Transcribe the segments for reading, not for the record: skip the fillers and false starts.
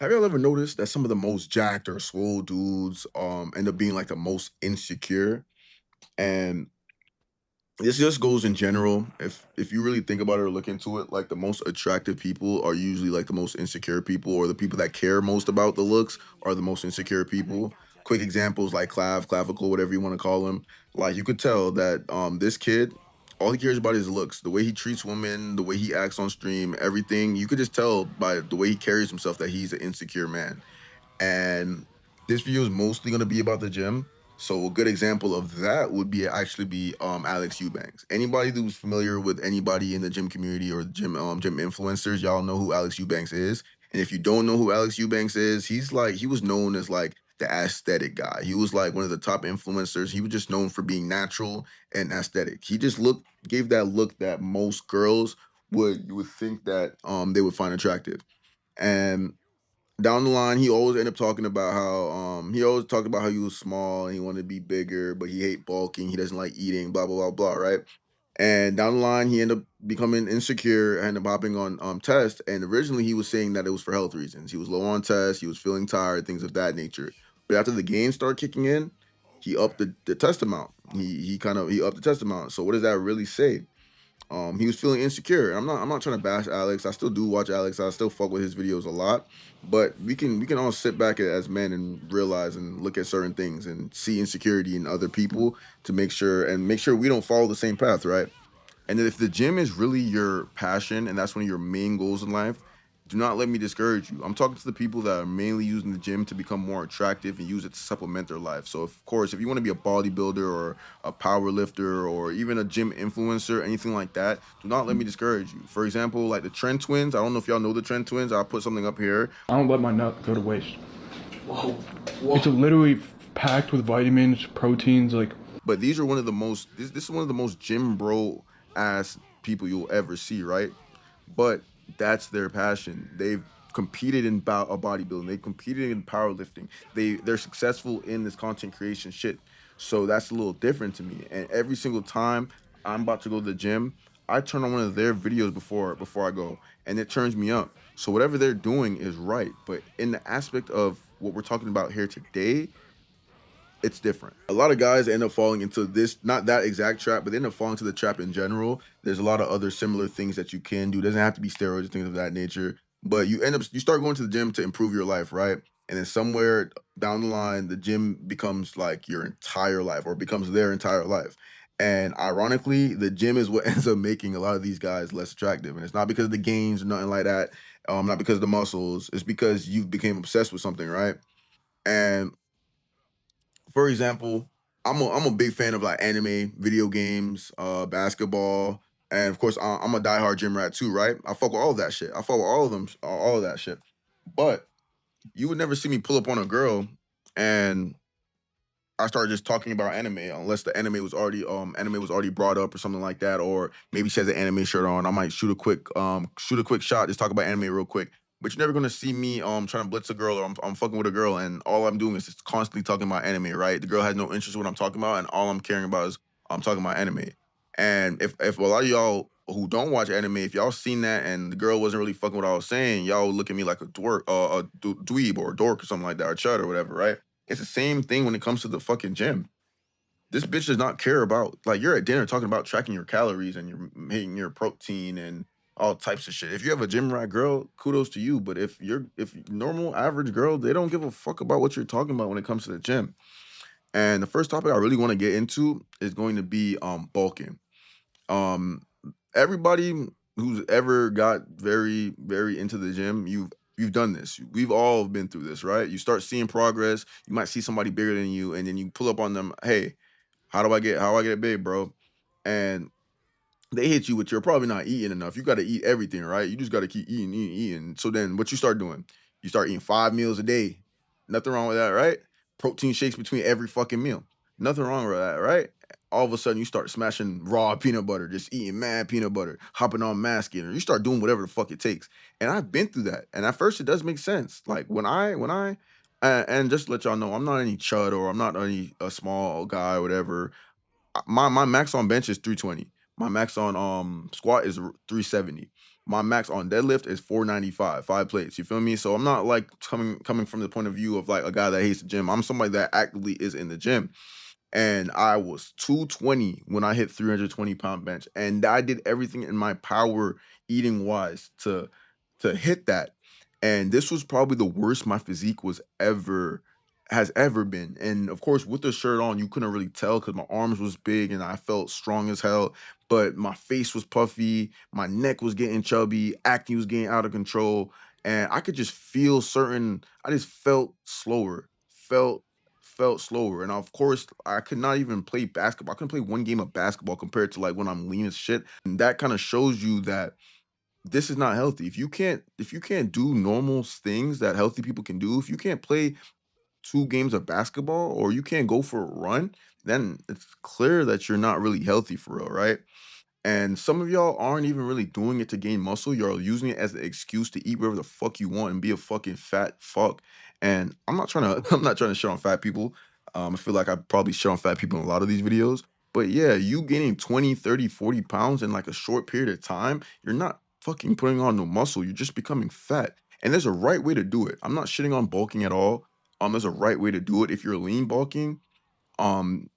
Have y'all ever noticed that some of the most jacked or swole dudes end up being like the most insecure? And this just goes in general. If you really think about it or look into it, like the most attractive people are usually like the most insecure people, or the people that care most about the looks are the most insecure people. Quick examples like clavicle, whatever you want to call him. Like you could tell that this kid, all he cares about is looks, the way he treats women, the way he acts on stream, everything. You could just tell by the way he carries himself that he's an insecure man. And this video is mostly going to be about the gym. So a good example of that would be actually be Alex Eubanks. Anybody who's familiar with anybody in the gym community or gym influencers, y'all know who Alex Eubanks is. And if you don't know who Alex Eubanks is, he was known as like the aesthetic guy. He was like one of the top influencers. He was just known for being natural and aesthetic. He just gave that look that most girls would you would think that they would find attractive. And down the line, he always end up talking about how he always talked about how he was small and he wanted to be bigger, but he hate bulking, he doesn't like eating, blah blah blah blah, right? And down the line, he ended up becoming insecure and ended up hopping on tests. And originally, he was saying that it was for health reasons. He was low on tests, he was feeling tired, things of that nature. But after the gains started kicking in, he upped the test amount. He upped the test amount. So what does that really say? He was feeling insecure. I'm not trying to bash Alex. I still do watch Alex. I still fuck with his videos a lot. But we can all sit back as men and realize and look at certain things and see insecurity in other people to make sure we don't follow the same path, right? And then if the gym is really your passion and that's one of your main goals in life, do not let me discourage you. I'm talking to the people that are mainly using the gym to become more attractive and use it to supplement their life. So, of course, if you want to be a bodybuilder or a power lifter or even a gym influencer, anything like that, do not let me discourage you. For example, like the Trend Twins. I don't know if y'all know the Trend Twins. I'll put something up here. I don't let my nut go to waste. Whoa, whoa. It's literally packed with vitamins, proteins, like. But these are one of the most, this is one of the most gym bro ass people you'll ever see, right? But that's their passion. They've competed in bodybuilding. They competed in powerlifting. They're successful in this content creation shit. So that's a little different to me. And every single time I'm about to go to the gym, I turn on one of their videos before I go, and it turns me up. So whatever they're doing is right. But in the aspect of what we're talking about here today, it's different. A lot of guys end up falling into this, not that exact trap, but they end up falling to the trap in general. There's a lot of other similar things that you can do. It doesn't have to be steroids or things of that nature. But you start going to the gym to improve your life, right? And then somewhere down the line, the gym becomes like your entire life or becomes their entire life. And ironically, the gym is what ends up making a lot of these guys less attractive. And it's not because of the gains or nothing like that. Not because of the muscles. It's because you became obsessed with something, right? And for example, I'm a big fan of like anime, video games, basketball, and of course I'm a diehard gym rat too, right? I fuck with all of that shit. I fuck with all of them, all of that shit. But you would never see me pull up on a girl and I started just talking about anime unless the anime was already brought up or something like that, or maybe she has an anime shirt on. I might shoot a quick shot, just talk about anime real quick. But you're never gonna see me trying to blitz a girl or I'm fucking with a girl and all I'm doing is just constantly talking about anime, right? The girl has no interest in what I'm talking about, and all I'm caring about is I'm talking about anime. And if a lot of y'all who don't watch anime, if y'all seen that and the girl wasn't really fucking what I was saying, y'all would look at me like a dweeb or a dork or something like that, or chud or whatever, right? It's the same thing when it comes to the fucking gym. This bitch does not care about, like, you're at dinner talking about tracking your calories and you're making your protein and all types of shit. If you have a gym rat girl, kudos to you. But if normal average girl, they don't give a fuck about what you're talking about when it comes to the gym. And the first topic I really want to get into is going to be bulking. Um Everybody who's ever got very, very into the gym, you've done this. We've all been through this, right? You start seeing progress. You might see somebody bigger than you, and then you pull up on them. Hey, how do I get big, bro? And they hit you with you're probably not eating enough. You got to eat everything, right? You just got to keep eating, eating, eating. So then what you start doing? You start eating 5 meals a day. Nothing wrong with that, right? Protein shakes between every fucking meal. Nothing wrong with that, right? All of a sudden you start smashing raw peanut butter, just eating mad peanut butter, hopping on masking, or you start doing whatever the fuck it takes. And I've been through that. And at first it does make sense. Like and just to let y'all know, I'm not any chud or I'm not any a small guy or whatever. My max on bench is 320. My max on squat is 370. my max on deadlift is 495, 5 plates. You feel me? So I'm not like coming from the point of view of like a guy that hates the gym. I'm somebody that actively is in the gym, and I was 220 when I hit 320-pound bench, and I did everything in my power, eating wise, to hit that. And this was probably the worst my physique was ever has ever been. And of course, with the shirt on, you couldn't really tell because my arms was big and I felt strong as hell. But my face was puffy, my neck was getting chubby, acne was getting out of control, and I could just feel certain. I just felt slower. And of course, I could not even play basketball. I couldn't play one game of basketball compared to like when I'm lean as shit. And that kind of shows you that this is not healthy. If you can't do normal things that healthy people can do, if you can't play 2 games of basketball or you can't go for a run, then it's clear that you're not really healthy for real, right? And some of y'all aren't even really doing it to gain muscle. You're using it as an excuse to eat whatever the fuck you want and be a fucking fat fuck. And I'm not trying to I'm not trying to shit on fat people. I feel like I probably shit on fat people in a lot of these videos. But yeah, you gaining 20, 30, 40 pounds in like a short period of time, you're not fucking putting on no muscle. You're just becoming fat. And there's a right way to do it. I'm not shitting on bulking at all. There's a right way to do it. If you're lean bulking, um,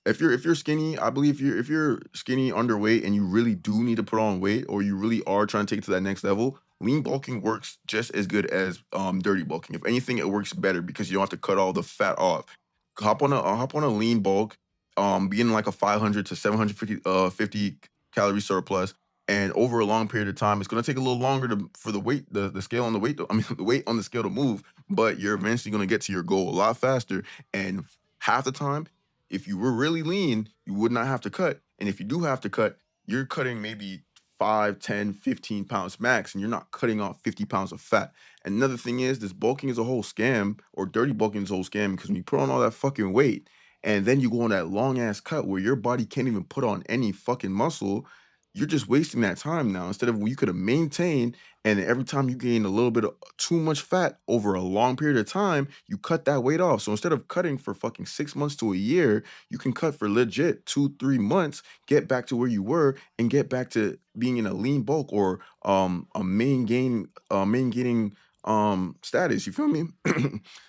if you're skinny, I believe if you're skinny, underweight, and you really do need to put on weight, or you really are trying to take it to that next level, lean bulking works just as good as dirty bulking. If anything, it works better because you don't have to cut all the fat off. Hop on a lean bulk, be in like a 500 to 750 50 calorie surplus, and over a long period of time, it's gonna take a little longer for the weight, the scale on the weight, I mean the weight on the scale to move, but you're eventually gonna get to your goal a lot faster. And half the time, if you were really lean, you would not have to cut. And if you do have to cut, you're cutting maybe 5, 10, 15 pounds max, and you're not cutting off 50 pounds of fat. And another thing is, this bulking is a whole scam, or dirty bulking is a whole scam, because when you put on all that fucking weight, and then you go on that long ass cut where your body can't even put on any fucking muscle, you're just wasting that time now instead of what you could have maintained. And every time you gain a little bit of too much fat over a long period of time, you cut that weight off. So instead of cutting for fucking 6 months to a year, you can cut for legit 2, 3 months, get back to where you were, and get back to being in a lean bulk or a main gaining status. You feel me?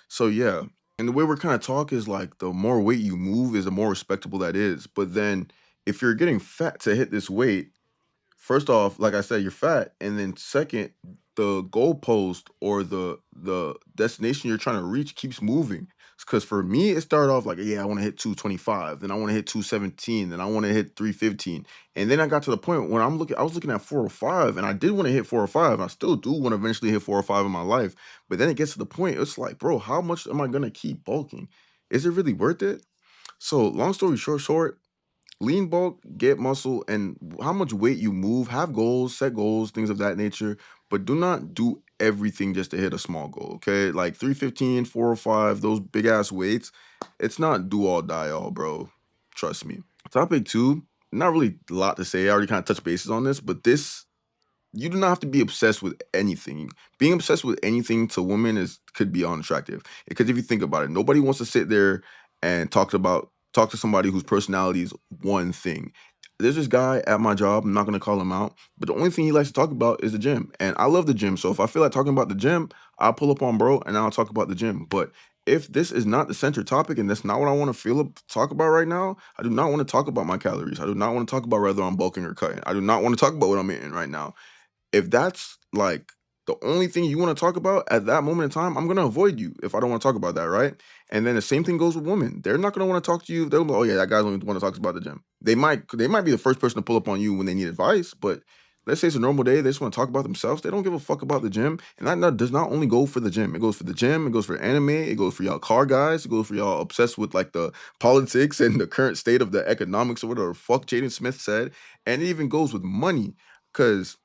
So yeah. And the way we're kind of talk is like the more weight you move is the more respectable that is. But then if you're getting fat to hit this weight, first off, like I said, you're fat, and then second, the goalpost or the destination you're trying to reach keeps moving. Because for me, it started off like, yeah, I want to hit 225, then I want to hit 217, then I want to hit 315, and then I got to the point when I was looking at 405, and I did want to hit 405. And I still do want to eventually hit 405 in my life, but then it gets to the point, it's like, bro, how much am I gonna keep bulking? Is it really worth it? So long story short, lean bulk, get muscle, and how much weight you move, have goals, set goals, things of that nature, but do not do everything just to hit a small goal, okay? Like 315, 405, those big ass weights, it's not do all die all, bro. Trust me. Topic two, not really a lot to say. I already kind of touched bases on this, but this you do not have to be obsessed with anything. Being obsessed with anything to women is could be unattractive. Because if you think about it, nobody wants to sit there and talk to somebody whose personality is one thing. There's this guy at my job, I'm not gonna call him out, but the only thing he likes to talk about is the gym. And I love the gym. So if I feel like talking about the gym, I'll pull up on bro and I'll talk about the gym. But if this is not the center topic and that's not what I want to talk about right now, I do not want to talk about my calories. I do not want to talk about whether I'm bulking or cutting. I do not want to talk about what I'm eating right now. If that's like the only thing you want to talk about at that moment in time, I'm gonna avoid you if I don't want to talk about that, right? And then the same thing goes with women. They're not gonna want to talk to you. They'll be, oh yeah, that guy's only want to talk about the gym. They might be the first person to pull up on you when they need advice, but let's say it's a normal day, they just want to talk about themselves. They don't give a fuck about the gym. And does not only go for the gym. It goes for the gym, it goes for anime, it goes for y'all car guys, it goes for y'all obsessed with like the politics and the current state of the economics or whatever the fuck Jaden Smith said. And it even goes with money. Cause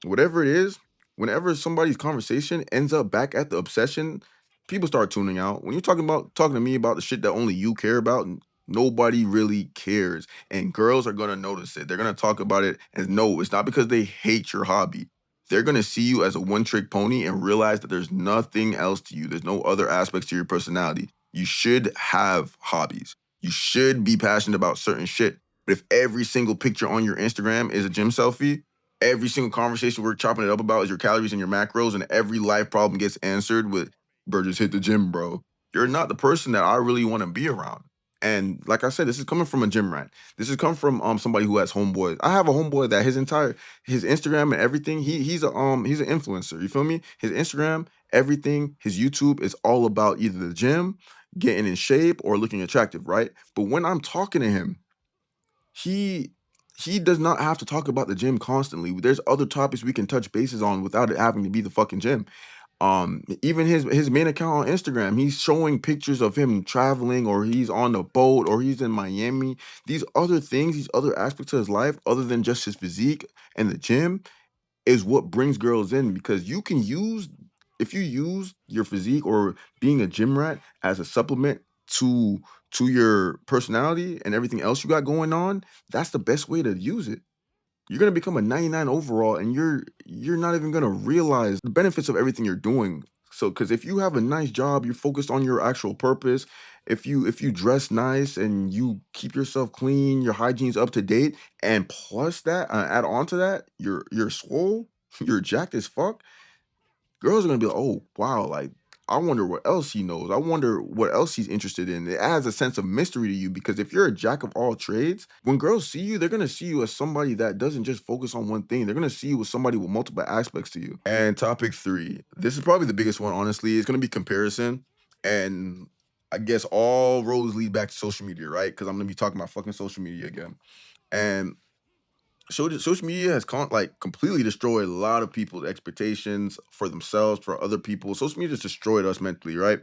whatever it is, whenever somebody's conversation ends up back at the obsession, people start tuning out. When you're talking to me about the shit that only you care about, nobody really cares. And girls are gonna notice it. They're gonna talk about it, and no, it's not because they hate your hobby. They're gonna see you as a one-trick pony and realize that there's nothing else to you. There's no other aspects to your personality. You should have hobbies. You should be passionate about certain shit. But if every single picture on your Instagram is a gym selfie, Every single conversation we're chopping it up about is your calories and your macros, and every life problem gets answered with, bro, just hit the gym, bro. You're not the person that I really want to be around. And like I said, this is coming from a gym rat. This is come from somebody who has homeboys. I have a homeboy that his Instagram and everything, he's an influencer. You feel me? His Instagram, everything, his YouTube is all about either the gym, getting in shape, or looking attractive, right? But when I'm talking to him, he he does not have to talk about the gym constantly. There's other topics we can touch bases on without it having to be the fucking gym. Even his main account on Instagram, he's showing pictures of him traveling, or he's on a boat, or he's in Miami. These other things, these other aspects of his life, other than just his physique and the gym, is what brings girls in, because you can use if you use your physique or being a gym rat as a supplement to your personality and everything else you got going on, that's the best way to use it. You're gonna become a 99 overall, and you're not even gonna realize the benefits of everything you're doing. So, because if you have a nice job, you're focused on your actual purpose. If you dress nice and you keep yourself clean, your hygiene's up to date, and plus that, add on to that, you're swole, you're jacked as fuck. Girls are gonna be like, "Oh, wow, like, I wonder what else he knows. I wonder what else he's interested in." It adds a sense of mystery to you, because if you're a jack of all trades, when girls see you, they're gonna see you as somebody that doesn't just focus on one thing. They're gonna see you as somebody with multiple aspects to you. And topic 3, this is probably the biggest one, honestly. It's gonna be comparison. And I guess all roads lead back to social media, right? Because I'm gonna be talking about fucking social media again. And social media has completely destroyed a lot of people's expectations for themselves, for other people. Social media has destroyed us mentally, right?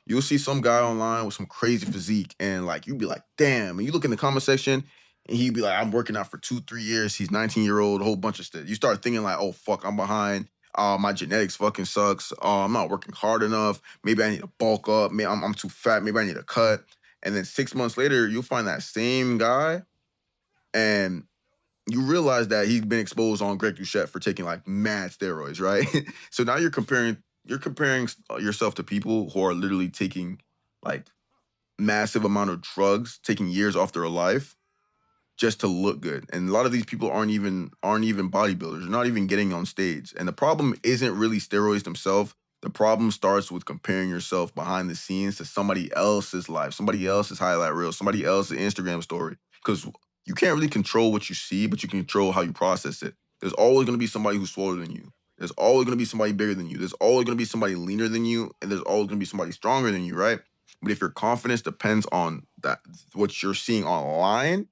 You'll see some guy online with some crazy physique, and like you'd be like, damn. And you look in the comment section, and he'd be like, I'm working out for 2, 3 years. He's 19-year-old, a whole bunch of stuff. You start thinking like, oh fuck, I'm behind. My genetics fucking sucks. I'm not working hard enough. Maybe I need to bulk up. Maybe I'm too fat. Maybe I need a cut. And then 6 months later, you'll find that same guy, and you realize that he's been exposed on Greg Doucette for taking like mad steroids, right? So now you're comparing yourself to people who are literally taking like massive amount of drugs, taking years off their life just to look good. And a lot of these people aren't even bodybuilders. They're not even getting on stage. And the problem isn't really steroids themselves. The problem starts with comparing yourself behind the scenes to somebody else's life, somebody else's highlight reel, somebody else's Instagram story. Because you can't really control what you see, but you can control how you process it. There's always going to be somebody who's slower than you. There's always going to be somebody bigger than you. There's always going to be somebody leaner than you, and there's always going to be somebody stronger than you, right? But if your confidence depends on that, what you're seeing online,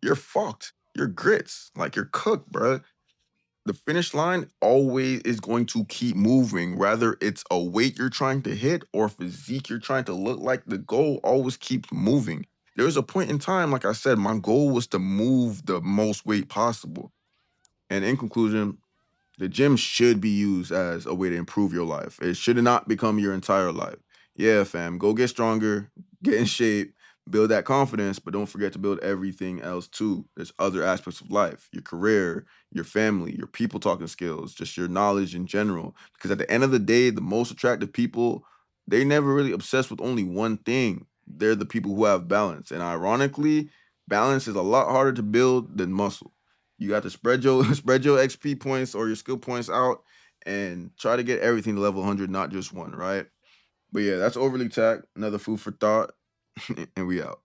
you're fucked. You're grits. Like, you're cooked, bruh. The finish line always is going to keep moving, whether it's a weight you're trying to hit or physique you're trying to look like. The goal always keeps moving. There was a point in time, like I said, my goal was to move the most weight possible. And in conclusion, the gym should be used as a way to improve your life. It should not become your entire life. Yeah, fam, go get stronger, get in shape, build that confidence, but don't forget to build everything else too. There's other aspects of life, your career, your family, your people talking skills, just your knowledge in general. Because at the end of the day, the most attractive people, they never really obsessed with only one thing. They're the people who have balance. And ironically, balance is a lot harder to build than muscle. You got to spread your spread your XP points or your skill points out, and try to get everything to level 100, not just one, right? But yeah, that's overly tact. Another food for thought, and we out.